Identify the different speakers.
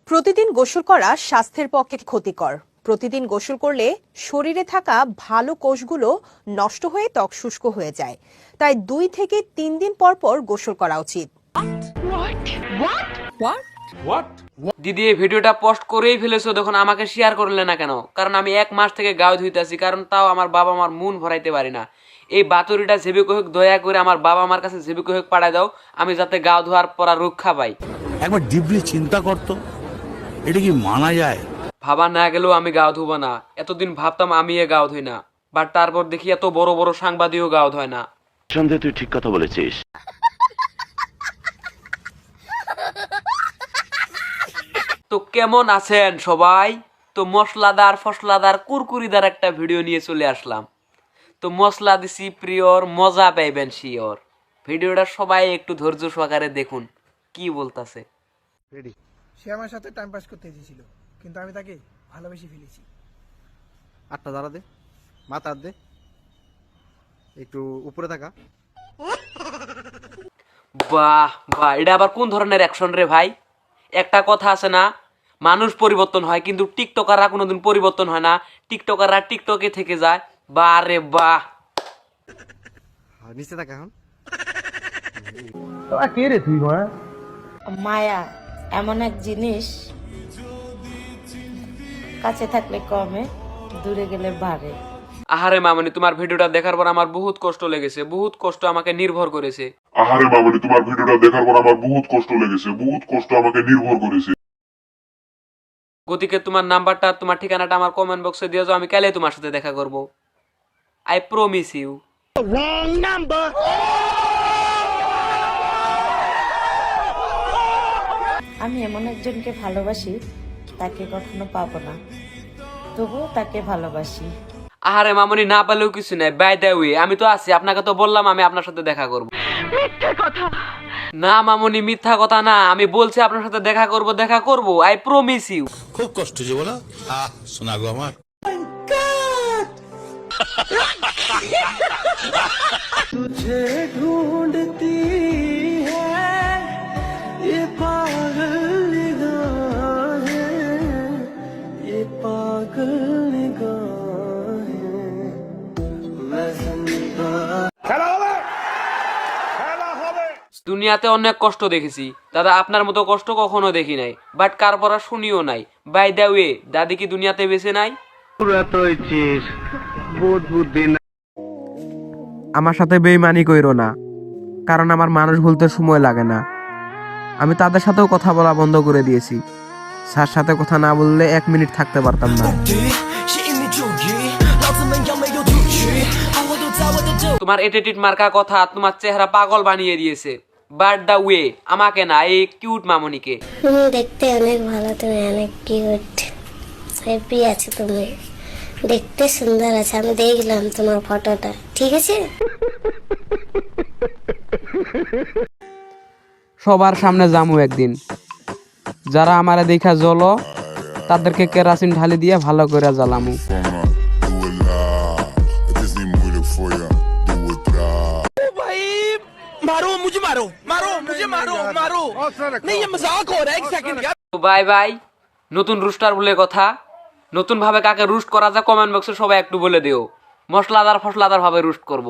Speaker 1: প্রতিদিন গোসল করা স্বাস্থ্যের পক্ষে ক্ষতিকর। প্রতিদিন গোসল করলে শরীরে থাকা ভালো কোষগুলো নষ্ট হয়ে ত্বক শুষ্ক হয়ে যায়। তাই 2 থেকে 3 দিন পর পর গোসল করা উচিত।
Speaker 2: দিদি এই ভিডিওটা পোস্ট করেই ফেলেছো, তখন আমাকে শেয়ার করলে না কেন? কারণ আমি 1 মাস থেকে গাও ধুইতেছি, কারণ তাও আমার বাবা মার মন ভরাইতে পারি না। এই বাতুরিটা যেবে কহেক দয়া করে আমার বাবা মার কাছে যেবে কহেক পাঠায় দাও, আমি যাতে গাও ধোয়ার পর আর রক্ষা পাই।
Speaker 3: একবার ডিপলি চিন্তা করতো, এটা কি মানা যায়?
Speaker 2: ভাবা না গেলেও আমি গাও ধুবো না। এতদিন ভাবতাম আমি গাও ধুই না, বাট তারপর দেখি এত বড় বড় সাংবাদিকও গাও ধয় না।
Speaker 4: সন্দেহ, তুই ঠিক কথা বলেছিস।
Speaker 2: তো কেমন আছেন সবাই? তো মশলাদার ফসলাদার কুরকুরিদার একটা ভিডিও নিয়ে চলে আসলাম। তো মশলা দিছি প্রিয়র, মজা পাইবেন শিওর। ভিডিওটা সবাই একটু ধৈর্য সহকারে দেখুন কি বলতাছে।
Speaker 5: সে আমার সাথে টাইম পাস করতে এসেছিল, কিন্তু আমি তাকে ভালোবেসে ফেলেছি।
Speaker 6: আটটা দাঁড়া দে, মাথা দে, একটু উপরে থাকা।
Speaker 2: বাহ বাহ, এটা আবার কোন ধরনের অ্যাকশন রে ভাই? একটা কথা আছে না, মানুষ পরিবর্তন হয় কিন্তু টিকটকাররা কোনোদিন পরিবর্তন হয় না। টিকটকাররা টিকটকে থেকে যায়। বাহ রে বাহ।
Speaker 6: নিচে থাকা। এখন
Speaker 7: মায়া এমন এক জিনিস, কাছে থাকলে কমে, দূরে গেলে বাড়ে।
Speaker 2: আহারে মামনি, তোমার ভিডিওটা দেখার পর আমার বহুত কষ্ট লেগেছে, বহুত কষ্ট আমাকে নির্ভর করেছে।
Speaker 8: আহারে মামনি, তোমার ভিডিওটা দেখার পর আমার বহুত কষ্ট লেগেছে, বহুত কষ্ট আমাকে নির্ভর করেছে।
Speaker 2: গতিকে তোমার নাম্বারটা, তোমার ঠিকানাটা আমার কমেন্ট বক্সে দিয়ে যাও, আমি কালে তোমার সাথে দেখা করব। I promise you.
Speaker 7: আমি এমন একজনকে ভালোবাসি, তাকে কখনো পাবো না, তবুও তাকে ভালোবাসি।
Speaker 2: আহারে মামনি, না পেলেও কিছু নাই, বাই দ্য ওয়ে আমি তো আছি। আপনাকে তো বললাম আমি আপনার সাথে দেখা করব। না মামনি, মিথ্যা কথা না, আমি বলছি আপনার সাথে দেখা করব, দেখা করব, আই প্রমিস ইউ।
Speaker 3: খুব কষ্ট যে বলো, শোনা গো আমার।
Speaker 5: तुझे ढूंढती है ये पागल निगाहें, ये पागल निगाहें, मैं जिंदा।
Speaker 2: দুনিয়াতে অনেক কষ্ট দেখেছি দাদা, আপনার মতো কষ্ট কখনো দেখি নাই, বাট কার পড়া শুনিও নাই। বাই দ্য ওয়ে, দাদি কি দুনিয়াতে বেঁচে নাই?
Speaker 9: আমার সাথে বেইমানি কইরো না, কারণ আমার মানুষ ভুলতে সময় লাগে না। আমি তাদের সাথেও কথা বলা বন্ধ করে দিয়েছি। স্যার সাথে কথা না বললে 1 মিনিট থাকতে পারতাম না।
Speaker 2: তোমার এটিটিউড মার্কা কথা তোমার চেহারা পাগল বানিয়ে দিয়েছে। বাট দ্য ওয়ে, আমাকে না, এই কিউট মামনিকে।
Speaker 10: তুমি দেখতে অনেক ভালো, তুমি অনেক কিউট, হ্যাপি আছে, তুমি দেখতে সুন্দর আছে। আমি দেখলাম তোমার ফটোটা, ঠিক আছে?
Speaker 2: সবার সামনে জামু একদিন, যারা আমারে দেখা জ্বলো তাদেরকে কেরাসিন ঢালি দিয়ে ভালো করে জ্বালামু। Bye bye. নতুন রুস্টার বলে কথা, নতুন ভাবে কাকে রুস্ট করা যায় কমেন্ট বক্সে সবাই একটু বলে দিও। মশলাদার ফসলাদার ভাবে রুস্ট করব।